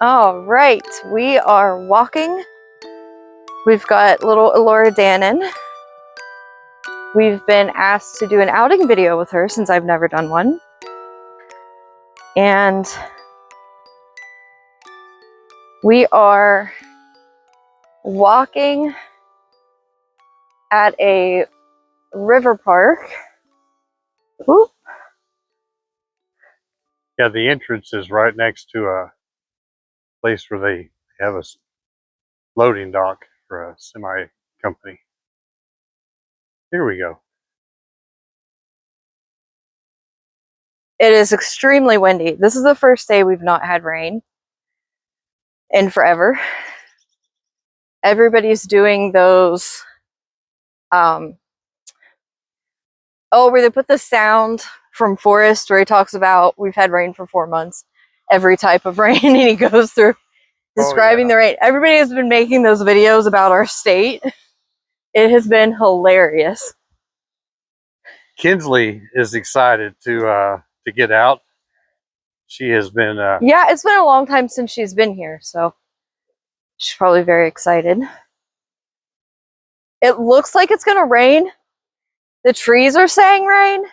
All right, we are walking. We've got little Elora Dannon. We've been asked to do an outing video with her since I've never done one. And we are walking at a river park. Whoop. Yeah, the entrance is right next to a place where they have a loading dock for a semi company. Here we go. It is extremely windy. This is the first day we've not had rain in forever. Everybody's doing those, where they put the sound from Forrest where he talks about we've had rain for 4 months, every type of rain, and he goes through describing the rain. Everybody has been making those videos about our state. It has been hilarious. Kinsley is excited to get out. She has been yeah, it's been a long time since she's been here, so she's probably very excited. It looks like it's gonna rain. The trees are saying rain,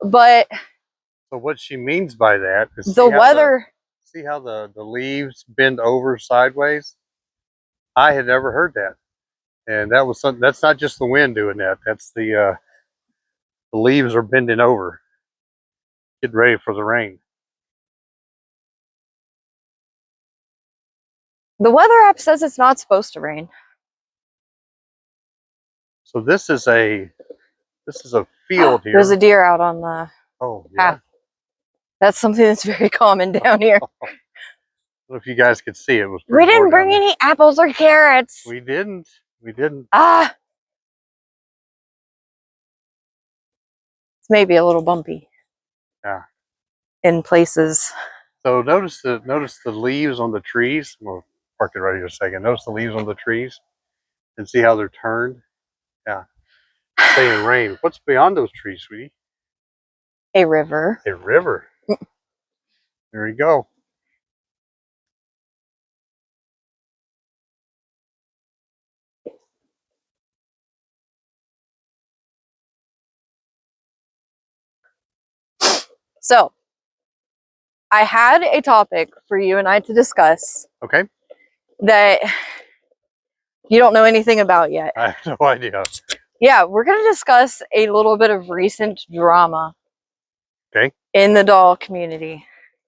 but so what she means by that is the weather. See how the leaves bend over sideways? I had never heard that, and that was something. That's not just the wind doing that. That's the leaves are bending over, getting ready for the rain. The weather app says it's not supposed to rain. So this is a field here. There's a deer out on the path. That's something that's very common down here. If you guys could see, it was. We didn't bring any apples or carrots. We didn't. It's maybe a little bumpy. Yeah. In places. So notice the leaves on the trees. We'll park it right here a second. Notice the leaves on the trees and see how they're turned. Yeah. Saying rain. What's beyond those trees, sweetie? A river. A river. There you go. So, I had a topic for you and I to discuss. Okay. That you don't know anything about yet. I have no idea. Yeah, we're going to discuss a little bit of recent drama. Okay. In the doll community.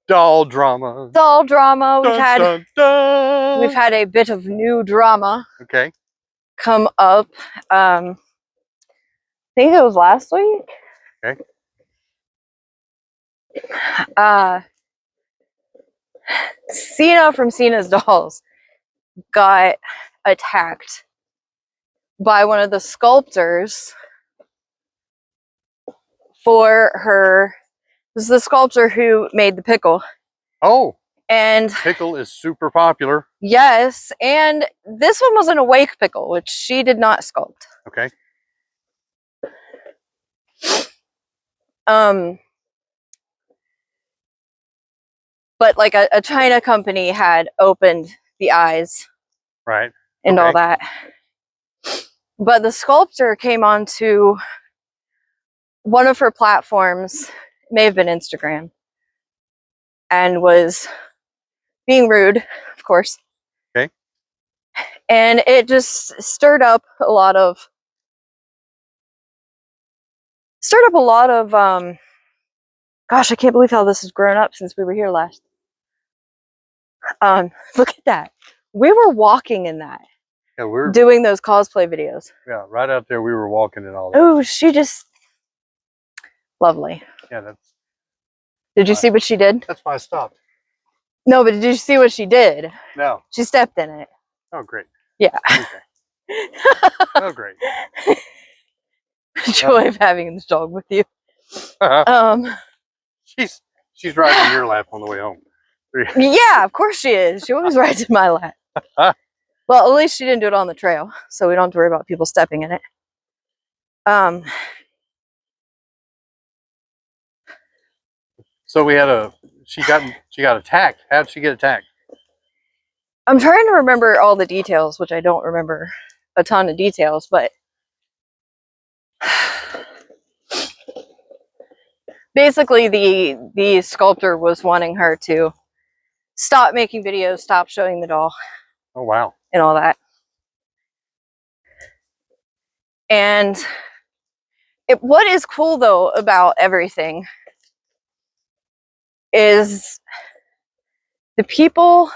Doll drama. Doll drama. We've had a bit of new drama. Okay. Come up. I think it was last week. Okay. Cena from Cena's Dolls got attacked by one of the sculptors for her. This is the sculptor who made the pickle. Oh. And pickle is super popular. Yes, and this one was an awake pickle, which she did not sculpt. Okay. But like a China company had opened the eyes. Right. And all that. But the sculptor came onto one of her platforms, it may have been Instagram, and was being rude, of course. Okay. And it just stirred up a lot of gosh, I can't believe how this has grown up since we were here last. Look at that. We were walking in that. Yeah, we're doing those cosplay videos. Yeah, right out there we were walking and all that. Oh, she just lovely. Yeah, that's. Did you see what she did? That's why I stopped. No, but did you see what she did? No. She stepped in it. Oh, great. Yeah. Okay. Oh, great. Joy of having this dog with you. She's riding in your lap on the way home. Yeah, of course she is. She always rides in my lap. Well, at least she didn't do it on the trail, so we don't have to worry about people stepping in it. So we had she got attacked. How did she get attacked? I'm trying to remember all the details, which I don't remember a ton of details, but basically the sculptor was wanting her to stop making videos, stop showing the doll. Oh, wow. And all that. And what is cool though about everything is the people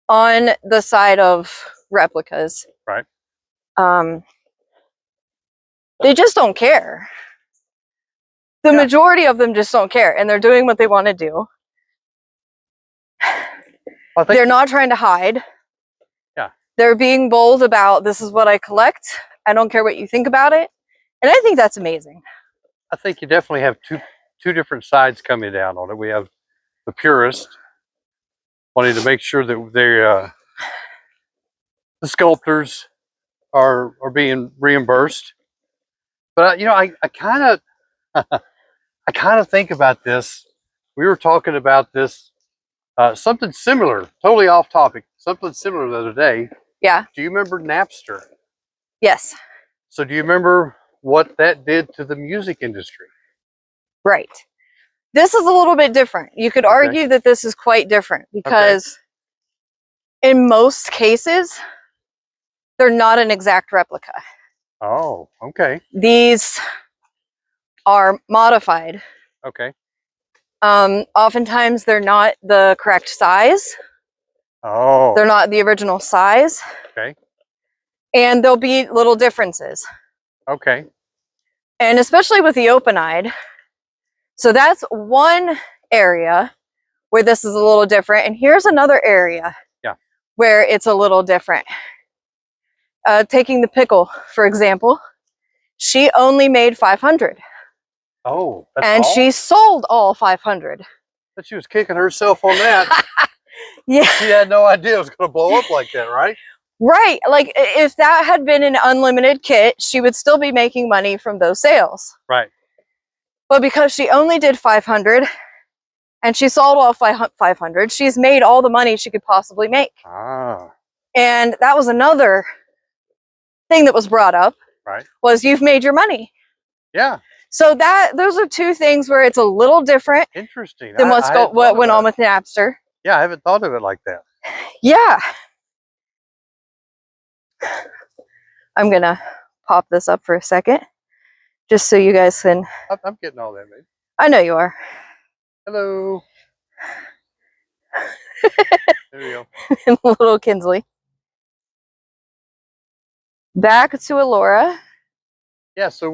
on the side of Replicas. Right. They just don't care. The majority of them just don't care, and they're doing what they want to do. They're not trying to hide. Yeah. They're being bold about, this is what I collect. I don't care what you think about it. And I think that's amazing. I think you definitely have two different sides coming down on it. We have the purist wanting to make sure that the sculptors are being reimbursed. But you know, I kind of think about this. We were talking about this something similar, totally off topic. Something similar the other day. Yeah. Do you remember Napster? Yes. So do you remember what that did to the music industry? Right. This is a little bit different. You could argue that this is quite different because in most cases, they're not an exact replica. Oh, okay. These are modified. Okay. Oftentimes they're not the correct size. Oh. They're not the original size. Okay. And there'll be little differences. Okay. And especially with the open-eyed. So that's one area where this is a little different. And here's another area where it's a little different. Taking the pickle, for example, she only made 500. Oh, that's and all? She sold all 500. But she was kicking herself on that. Yeah. She had no idea it was going to blow up like that, right? Right. Like if that had been an unlimited kit, she would still be making money from those sales. Right. But because she only did 500 and she sold all 500, she's made all the money she could possibly make. Ah. And that was another thing that was brought up. Right. Was you've made your money. Yeah. So those are two things where it's a little different. Interesting. Than what went on with Napster. Yeah, I haven't thought of it like that. Yeah. I'm gonna pop this up for a second, just so you guys can. I'm getting all that, babe. I know you are. Hello. There we go. Little Kinsley. Back to Elora. Yeah, so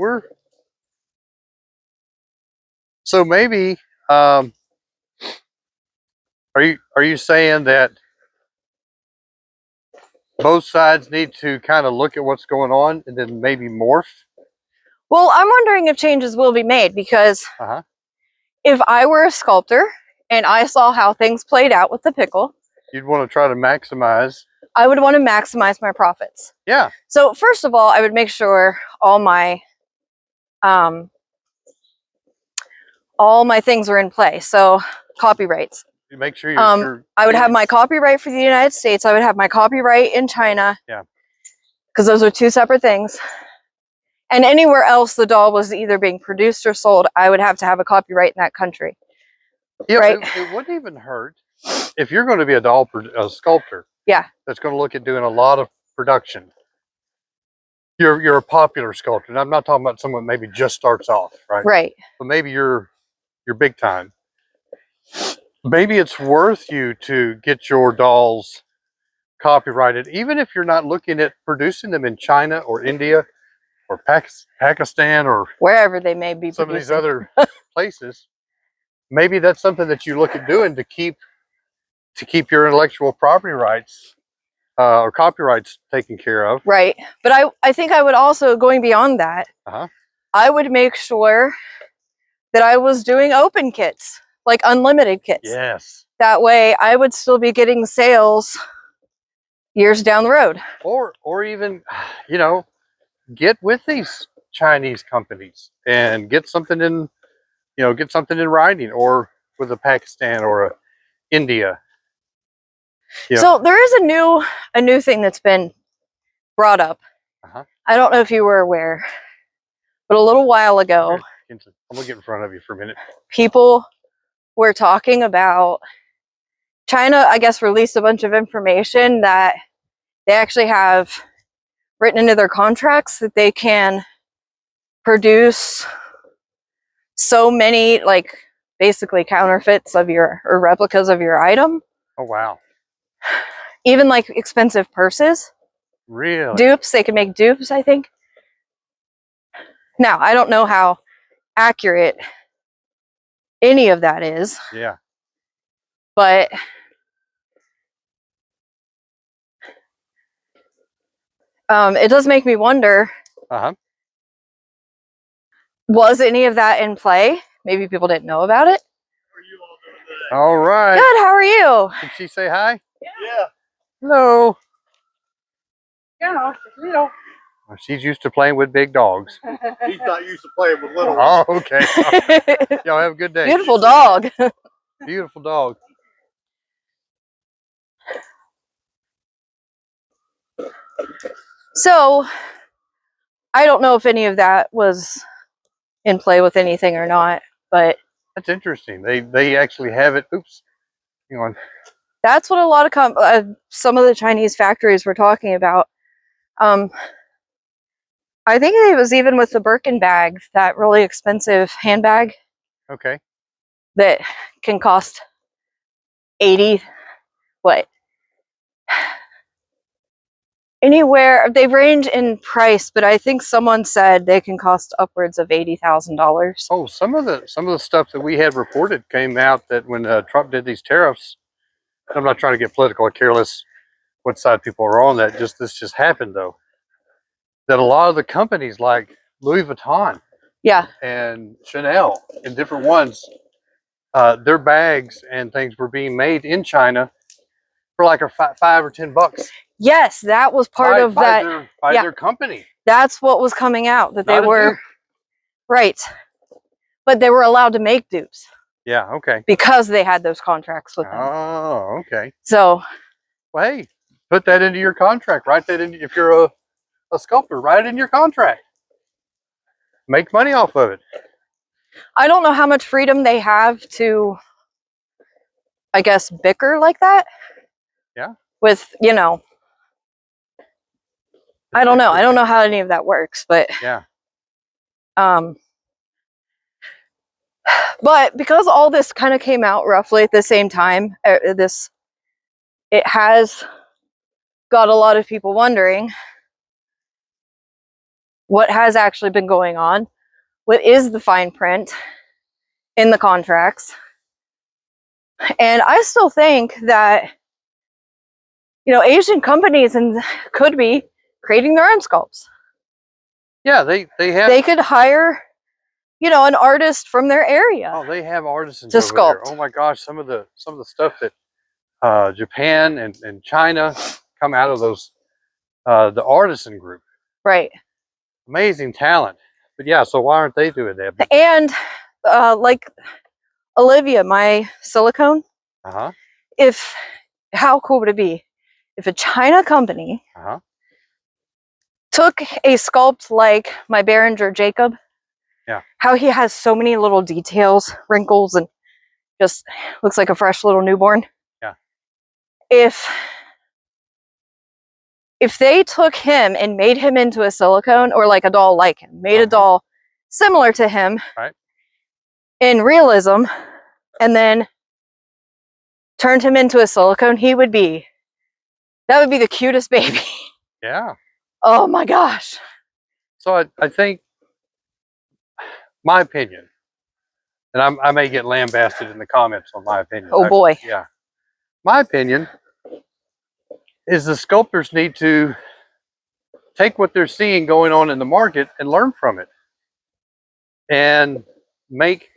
maybe are you saying that both sides need to kind of look at what's going on and then maybe morph? Well, I'm wondering if changes will be made because if I were a sculptor and I saw how things played out with the pickle, you'd want to try to maximize. I would want to maximize my profits. Yeah. So first of all, I would make sure all my things were in play. So copyrights. You make sure I would have my copyright for the United States. I would have my copyright in China. Yeah. Because those are two separate things. And anywhere else the doll was either being produced or sold, I would have to have a copyright in that country. Yeah, right? It wouldn't even hurt if you're going to be a sculptor. Yeah. That's going to look at doing a lot of production. You're a popular sculptor. And I'm not talking about someone maybe just starts off, right? Right. But maybe you're big time. Maybe it's worth you to get your dolls copyrighted, even if you're not looking at producing them in China or India or Pakistan or wherever they may be some of these other places. Maybe that's something that you look at doing to keep your intellectual property rights or copyrights taken care of. Right. But I think I would also, going beyond that, I would make sure that I was doing open kits, like unlimited kits. Yes. That way I would still be getting sales years down the road. Or even, you know, get with these Chinese companies and get something in, get something in writing, or with a Pakistan or a India. Yeah. So there is a new thing that's been brought up. I don't know if you were aware, but a little while ago, I'm gonna get in front of you for a minute. People were talking about China, I guess, released a bunch of information that they actually have written into their contracts that they can produce so many, like, basically counterfeits of your, or replicas of your item. Oh, wow. Even like expensive purses. Really? Dupes, they can make dupes, I think. Now, I don't know how accurate any of that is. Yeah. But it does make me wonder, was any of that in play? Maybe people didn't know about it. All right. Good, how are you? Did she say hi? Yeah. Hello. Yeah, you know. Well, she's used to playing with big dogs. He's not used to playing with little Oh, ones. okay. Y'all have a good day. Beautiful dog. Beautiful dog. So, I don't know if any of that was in play with anything or not, but that's interesting. They actually have it. Oops. Hang on. That's what a lot of some of the Chinese factories were talking about. I think it was even with the Birkin bag, that really expensive handbag. Okay. That can cost 80, what? Anywhere, they range in price, but I think someone said they can cost upwards of $80,000. Oh, some of the stuff that we had reported came out that when Trump did these tariffs, I'm not trying to get political or careless what side people are on that. This just happened though. That a lot of the companies like Louis Vuitton, yeah, and Chanel and different ones, their bags and things were being made in China for like a $5 or $10. Yes, that was part of that. By their company. That's what was coming out, that they were dupe. Right, but they were allowed to make dupes. Yeah. Okay. Because they had those contracts with them. Oh, okay. So, well, hey, put that into your contract. Write that in. If you're a sculptor, write it in your contract. Make money off of it. I don't know how much freedom they have to, I guess, bicker like that. Yeah. With, you know, I don't know. I don't know how any of that works, but yeah. But because all this kind of came out roughly at the same time, it has got a lot of people wondering what has actually been going on. What is the fine print in the contracts? And I still think that, you know, Asian companies could be creating their own sculpts. Yeah, they could hire, you know, an artist from their area. Oh, they have artisans to over sculpt. there. Oh my gosh, some of the stuff that Japan and China come out of those the artisan group. Right. Amazing talent. But yeah, so why aren't they doing that? But, and like Olivia, my silicone. How cool would it be if a China company took a sculpt like my Behringer Jacob? Yeah. How he has so many little details, wrinkles, and just looks like a fresh little newborn. Yeah. If they took him and made him into a silicone, or like a doll like him, made a doll similar to him, right, in realism, and then turned him into a silicone, that would be the cutest baby. Yeah. Oh my gosh. So I think, my opinion, and I may get lambasted in the comments on my opinion. Oh boy. Yeah. My opinion is the sculptors need to take what they're seeing going on in the market and learn from it. And make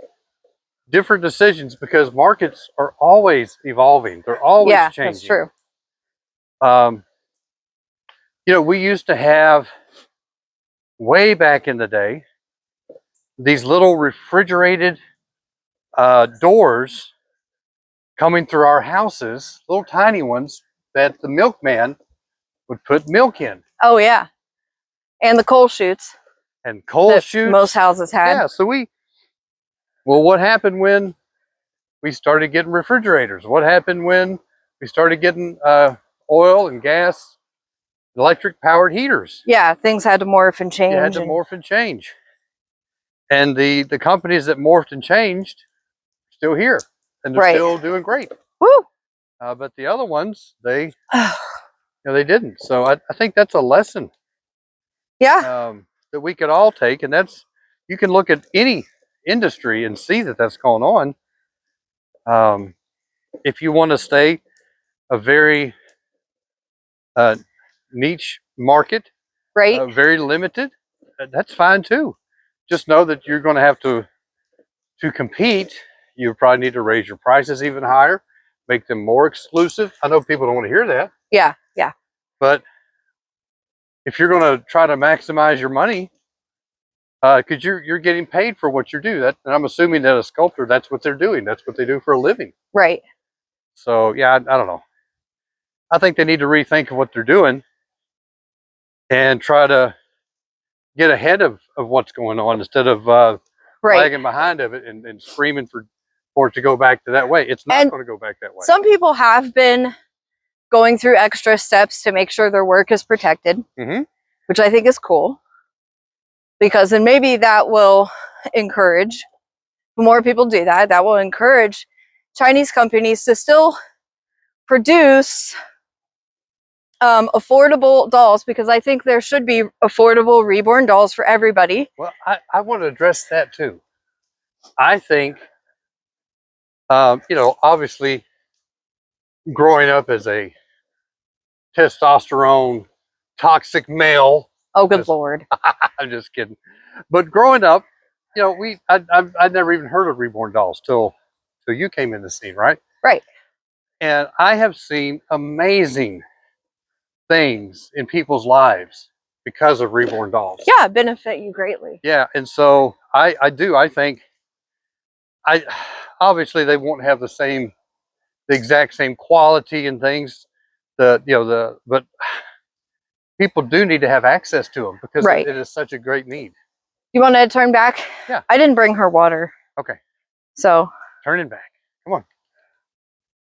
different decisions, because markets are always evolving. They're always changing. That's true. You know, we used to have, way back in the day, these little refrigerated doors coming through our houses, little tiny ones that the milkman would put milk in. Oh yeah, and the coal chutes. And coal chutes. Most houses had. Yeah, so well, what happened when we started getting refrigerators? What happened when we started getting oil and gas, electric powered heaters? Yeah, things had to morph and change. You had to morph and change. And the companies that morphed and changed are still here. And they're still doing great. Woo! But the other ones, they they didn't. So I think that's a lesson. Yeah. That we could all take, and that's, you can look at any industry and see that that's going on. If you want to stay a very niche market, right, very limited, that's fine too. Just know that you're going to have to compete. You probably need to raise your prices even higher, make them more exclusive. I know people don't want to hear that. Yeah, yeah. But if you're going to try to maximize your money, because you're getting paid for what you do, and I'm assuming that a sculptor, that's what they're doing. That's what they do for a living. Right. So yeah, I don't know. I think they need to rethink of what they're doing and try to get ahead of what's going on instead of lagging behind of it and screaming for it to go back to that way. It's not going to go back that way. Some people have been going through extra steps to make sure their work is protected, which I think is cool, because then maybe that will encourage more people do that. That will encourage Chinese companies to still produce affordable dolls, because I think there should be affordable reborn dolls for everybody. Well, I want to address that too. I think, obviously growing up as a testosterone toxic male. Oh, good Lord. I'm just kidding. But growing up, I'd never even heard of reborn dolls till you came in the scene, right? Right. And I have seen amazing things in people's lives because of reborn dolls. Yeah, benefit you greatly. Yeah, and so I think obviously they won't have the exact same quality and things, but people do need to have access to them because it is such a great need. You want to turn back? Yeah. I didn't bring her water. Okay. So turning back. Come on.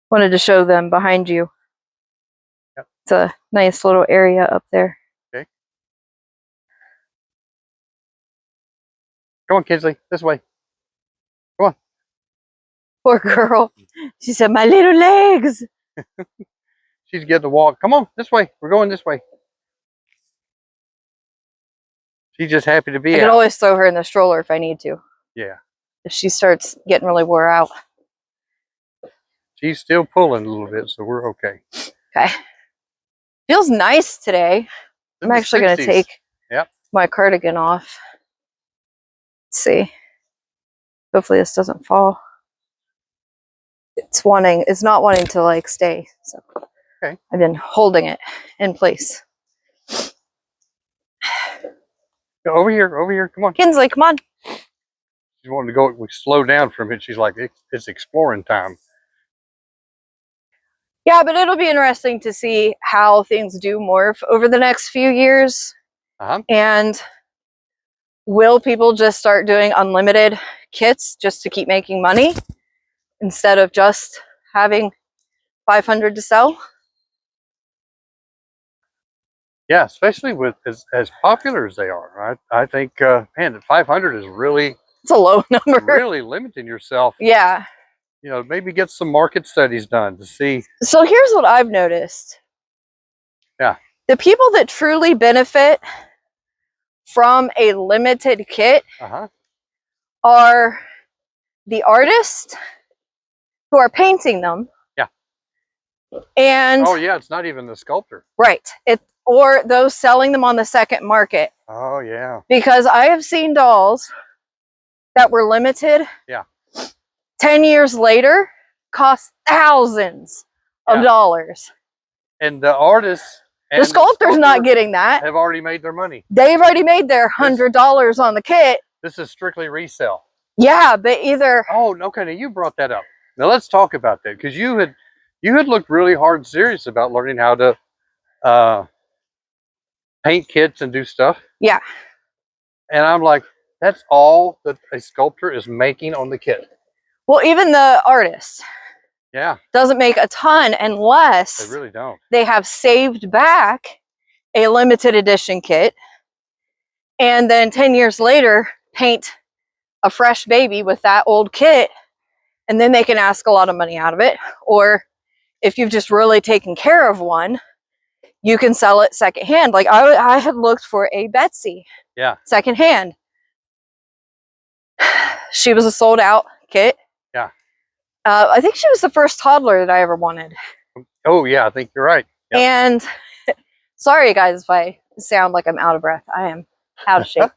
Wanted to show them behind you. Yep. It's a nice little area up there. Okay. Come on, Kinsley. This way. Come on. Poor girl. She said, "My little legs." She's getting to walk. Come on, this way. We're going this way. She's just happy to be out. I can always throw her in the stroller if I need to. Yeah. If she starts getting really wore out. She's still pulling a little bit, so we're okay. Okay. Feels nice today. I'm actually going to take my cardigan off. Let's see. Hopefully this doesn't fall. It's not wanting to like stay. So okay. I've been holding it in place. Go over here, come on. Kinsley, come on. She's wanting to go, we slow down from it. She's like, it's exploring time. Yeah, but it'll be interesting to see how things do morph over the next few years. And will people just start doing unlimited kits just to keep making money instead of just having 500 to sell? Yeah, especially with as popular as they are. I think, man, 500 is really... It's a low number. Really limiting yourself. Yeah. Maybe get some market studies done to see. So here's what I've noticed. Yeah. The people that truly benefit from a limited kit are the artists who are painting them. Yeah. And oh yeah, it's not even the sculptor. Right. Or those selling them on the second market. Oh yeah. Because I have seen dolls that were limited. Yeah. 10 years later, cost thousands of dollars. And the artists and the sculptor's not getting that. Have already made their money. They've already made their $100 on the kit. This is strictly resale. Yeah, but either. Oh, okay. Now you brought that up. Now let's talk about that, because you had looked really hard and serious about learning how to paint kits and do stuff. Yeah. And I'm like, that's all that a sculptor is making on the kit. Well, even the artist doesn't make a ton unless They really don't. They have saved back a limited edition kit and then 10 years later paint a fresh baby with that old kit, and then they can ask a lot of money out of it. Or if you've just really taken care of one, you can sell it secondhand. Like I had looked for a Betsy secondhand. She was a sold out kit. Yeah. I think she was the first toddler that I ever wanted. Oh yeah, I think you're right. Yep. And sorry guys if I sound like I'm out of breath. I am out of shape.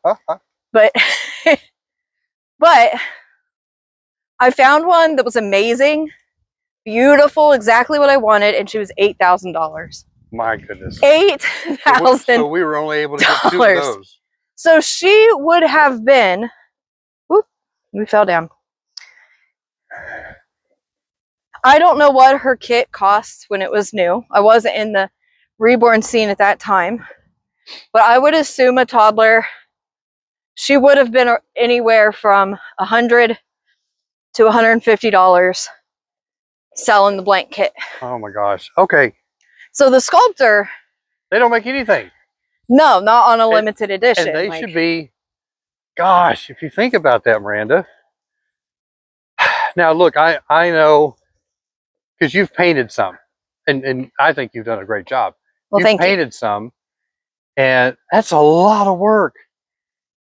But I found one that was amazing, beautiful, exactly what I wanted, and she was $8,000. My goodness. $8,000. So we were only able to get 2 of those. So she would have been. Whoop, we fell down. I don't know what her kit cost when it was new. I wasn't in the reborn scene at that time, but I would assume a toddler, she would have been anywhere from $100 to $150 selling the blank kit. Oh my gosh. Okay. So the sculptor, they don't make anything. No, not on a limited edition. And they should be, gosh, if you think about that, Miranda. Now look, I know, because you've painted some, and I think you've done a great job. Well, you've painted some, and that's a lot of work.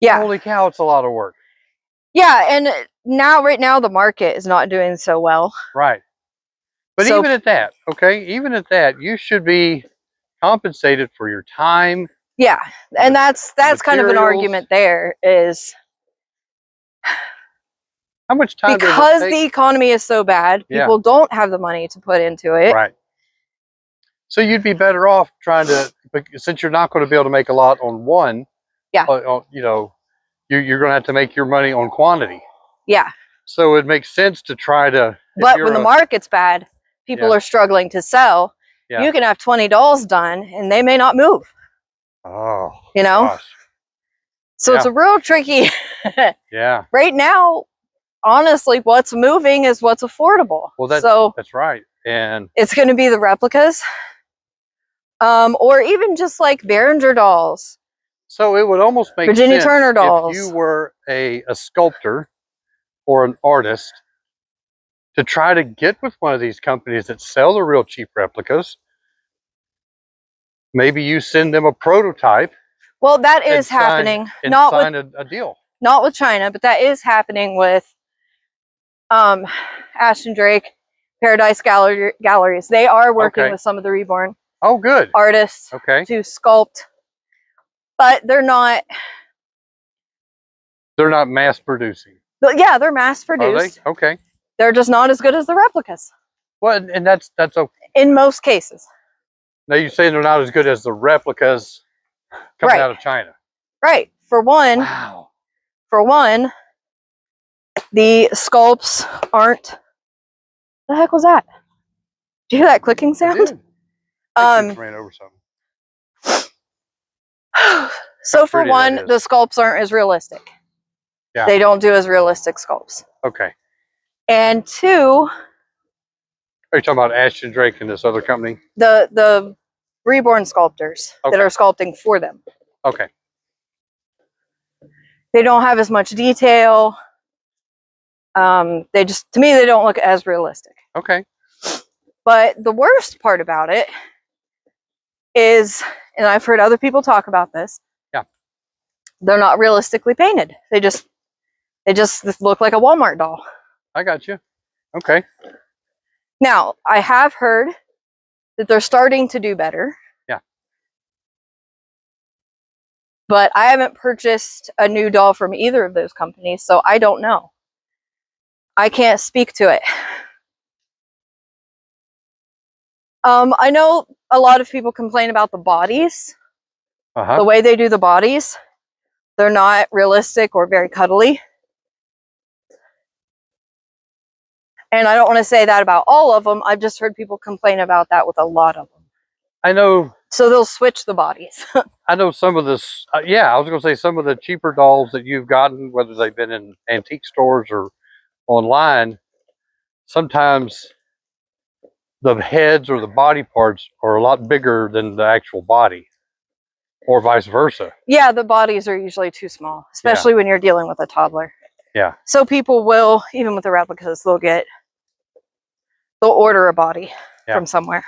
Yeah. Holy cow, it's a lot of work. Yeah, and right now the market is not doing so well. Right. But even at that, okay, even at that, you should be compensated for your time. Yeah, and that's kind of an argument there is how much time because the economy is so bad, people don't have the money to put into it. Right. So you'd be better off trying to, since you're not going to be able to make a lot on one. Yeah. You know, you're going to have to make your money on quantity. Yeah. So it makes sense to try to. But when the market's bad, people are struggling to sell. Yeah. You can have 20 dolls done, and they may not move. Oh. You know. Gosh. So it's a real tricky. Yeah. Right now, honestly, what's moving is what's affordable. Well, that's right, and it's going to be the replicas, or even just like Behringer dolls. So it would almost make Virginia sense Turner dolls. if you were a sculptor or an artist to try to get with one of these companies that sell the real cheap replicas. Maybe you send them a prototype. Well, that is happening. Not sign a deal. Not with China, but that is happening with Ashton Drake, Paradise Galleries. They are working with some of the reborn artists to sculpt, but they're not mass producing. Yeah, they're mass produced. Are they? Okay. They're just not as good as the replicas. Well, and that's okay. In most cases. Now you're saying they're not as good as the replicas coming out of China. Right. For one. Wow. For one, the sculpts aren't. The heck was that? Did you hear that clicking sound? I just ran over something. So for one, the sculpts aren't as realistic. Yeah. They don't do as realistic sculpts. Okay. And two, are you talking about Ashton Drake and this other company? The reborn sculptors that are sculpting for them. Okay. They don't have as much detail. They just, to me, they don't look as realistic. Okay. But the worst part about it is, and I've heard other people talk about this. Yeah. They're not realistically painted. They just look like a Walmart doll. I got you. Okay. Now, I have heard that they're starting to do better. Yeah. But I haven't purchased a new doll from either of those companies, so I don't know. I can't speak to it. I know a lot of people complain about the bodies. The way they do the bodies. They're not realistic or very cuddly. And I don't want to say that about all of them. I've just heard people complain about that with a lot of them. I know. So they'll switch the bodies. I know some of this. Yeah, I was going to say some of the cheaper dolls that you've gotten, whether they've been in antique stores or online, sometimes the heads or the body parts are a lot bigger than the actual body, or vice versa. Yeah, the bodies are usually too small, especially when you're dealing with a toddler. Yeah. So people will, even with the replicas, they'll order a body from somewhere.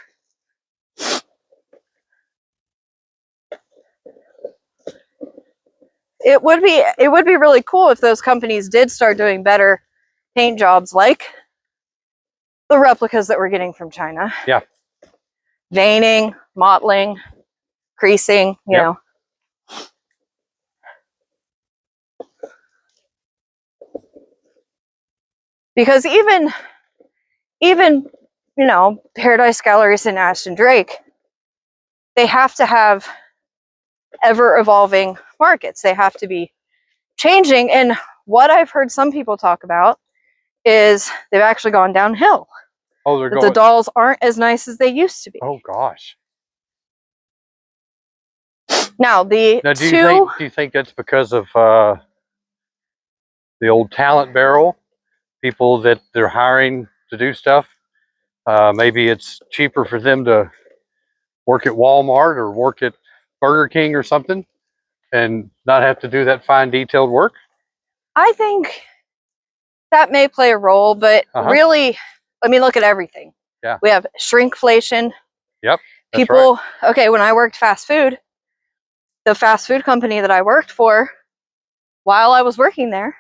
It would be really cool if those companies did start doing better paint jobs like the replicas that we're getting from China. Yeah. Veining, mottling, creasing, you know. Because even you know, Paradise Galleries and Ashton Drake, they have to have ever evolving markets. They have to be changing. And what I've heard some people talk about is they've actually gone downhill. Oh, they're going. The dolls aren't as nice as they used to be. Oh gosh. Now do you think that's because of the old talent barrel, people that they're hiring to do stuff? Maybe it's cheaper for them to work at Walmart or work at Burger King or something and not have to do that fine detailed work? I think that may play a role, but really, I mean, look at everything. Yeah. We have shrinkflation. Yep. People, okay, when I worked fast food, the fast food company that I worked for, while I was working there,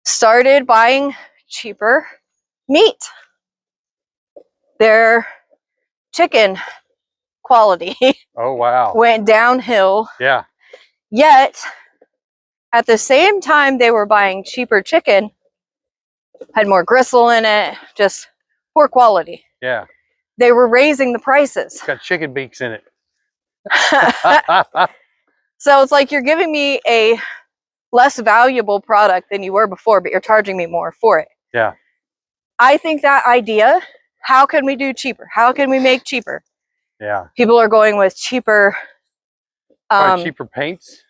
started buying cheaper meat. Their chicken quality oh wow went downhill. Yeah. Yet at the same time they were buying cheaper chicken, had more gristle in it, just poor quality. Yeah. They were raising the prices. It's got chicken beaks in it. So it's like you're giving me a less valuable product than you were before, but you're charging me more for it. Yeah. I think that idea, how can we do cheaper? How can we make cheaper? Yeah. People are going with cheaper cheaper paints,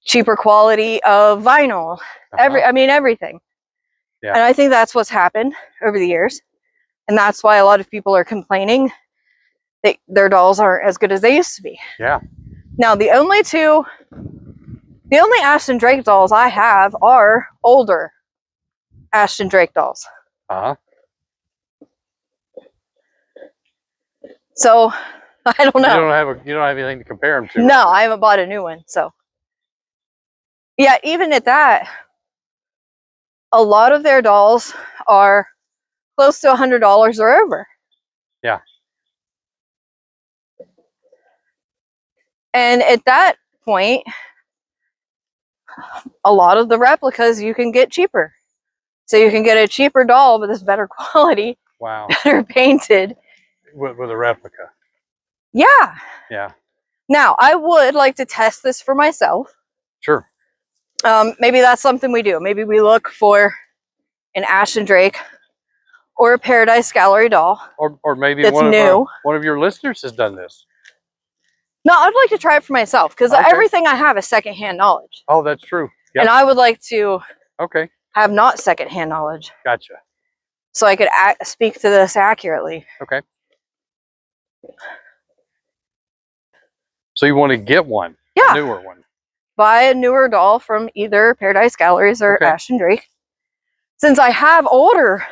cheaper quality of vinyl, I mean everything. Yeah. And I think that's what's happened over the years. And that's why a lot of people are complaining that their dolls aren't as good as they used to be. Yeah. Now the only Ashton Drake dolls I have are older Ashton Drake dolls. So I don't know. You don't have anything to compare them to. No, I haven't bought a new one. So yeah, even at that, a lot of their dolls are close to $100 or over. Yeah. And at that point, a lot of the replicas you can get cheaper. So you can get a cheaper doll, but it's better quality. Wow. Better painted. With a replica. Yeah. Yeah. Now, I would like to test this for myself. Sure. Maybe that's something we do. Maybe we look for an Ashton Drake or a Paradise Gallery doll. Or maybe that's one of your listeners has done this. No, I'd like to try it for myself because everything I have is secondhand knowledge. Oh, that's true. Yep. And I would like to have not secondhand knowledge. Gotcha. So I could speak to this accurately. Okay. So you want to get one? Yeah. A newer one. Buy a newer doll from either Paradise Galleries or Ashton Drake. Since I have older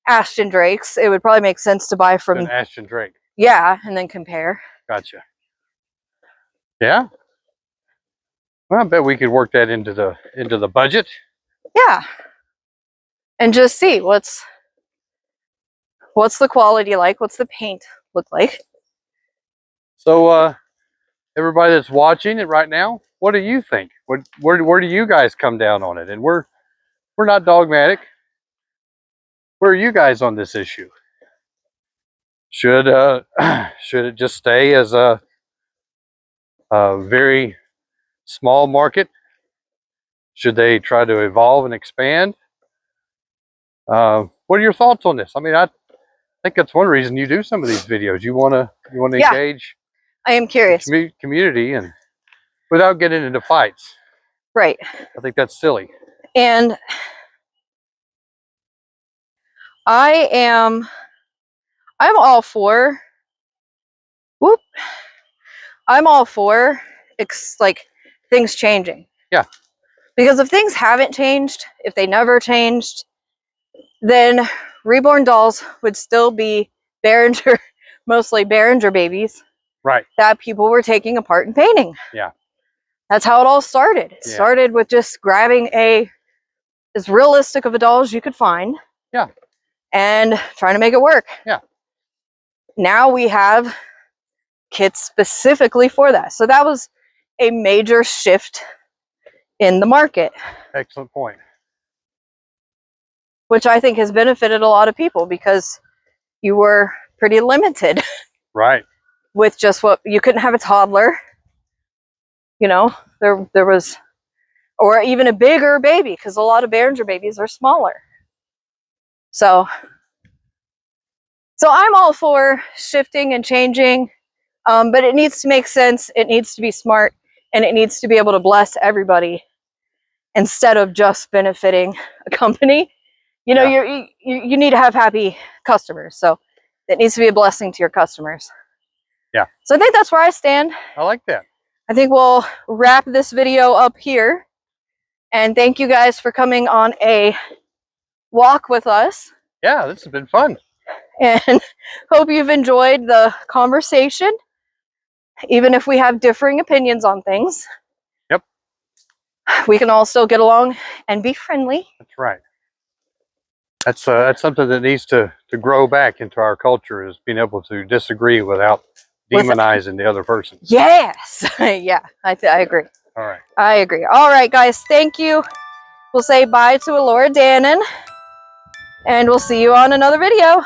Ashton Drakes, it would probably make sense to buy from Ashton Drake. Yeah, and then compare. Gotcha. Yeah. Well, I bet we could work that into the budget. Yeah. And just see what's the quality like, what's the paint look like. So everybody that's watching it right now, what do you think? Where do you guys come down on it? And we're not dogmatic. Where are you guys on this issue? Should it just stay as a very small market? Should they try to evolve and expand? What are your thoughts on this? I mean, I think that's one reason you do some of these videos. You want to Yeah. engage. I am curious. Community, and without getting into fights. Right. I think that's silly. And I'm all for, I'm all for like things changing. Yeah. Because if things haven't changed, if they never changed, then reborn dolls would still be Behringer, mostly Behringer babies. Right. That people were taking apart and painting. Yeah. That's how it all started. It started with just grabbing as realistic of a doll as you could find. Yeah. And trying to make it work. Yeah. Now we have kits specifically for that. So that was a major shift in the market. Excellent point. Which I think has benefited a lot of people because you were pretty limited. Right. With just what you couldn't have a toddler. You know, there was, or even a bigger baby, because a lot of Behringer babies are smaller. So I'm all for shifting and changing, but it needs to make sense. It needs to be smart, and it needs to be able to bless everybody instead of just benefiting a company. You know, you need to have happy customers, so it needs to be a blessing to your customers. Yeah. So I think that's where I stand. I like that. I think we'll wrap this video up here. And thank you guys for coming on a walk with us. Yeah, this has been fun. And hope you've enjoyed the conversation, even if we have differing opinions on things. Yep. We can all still get along and be friendly. That's right. That's something that needs to grow back into our culture, is being able to disagree without demonizing the other person. Yes. Yeah, I agree. All right. I agree. All right, guys. Thank you. We'll say bye to Elora Dannon, and we'll see you on another video.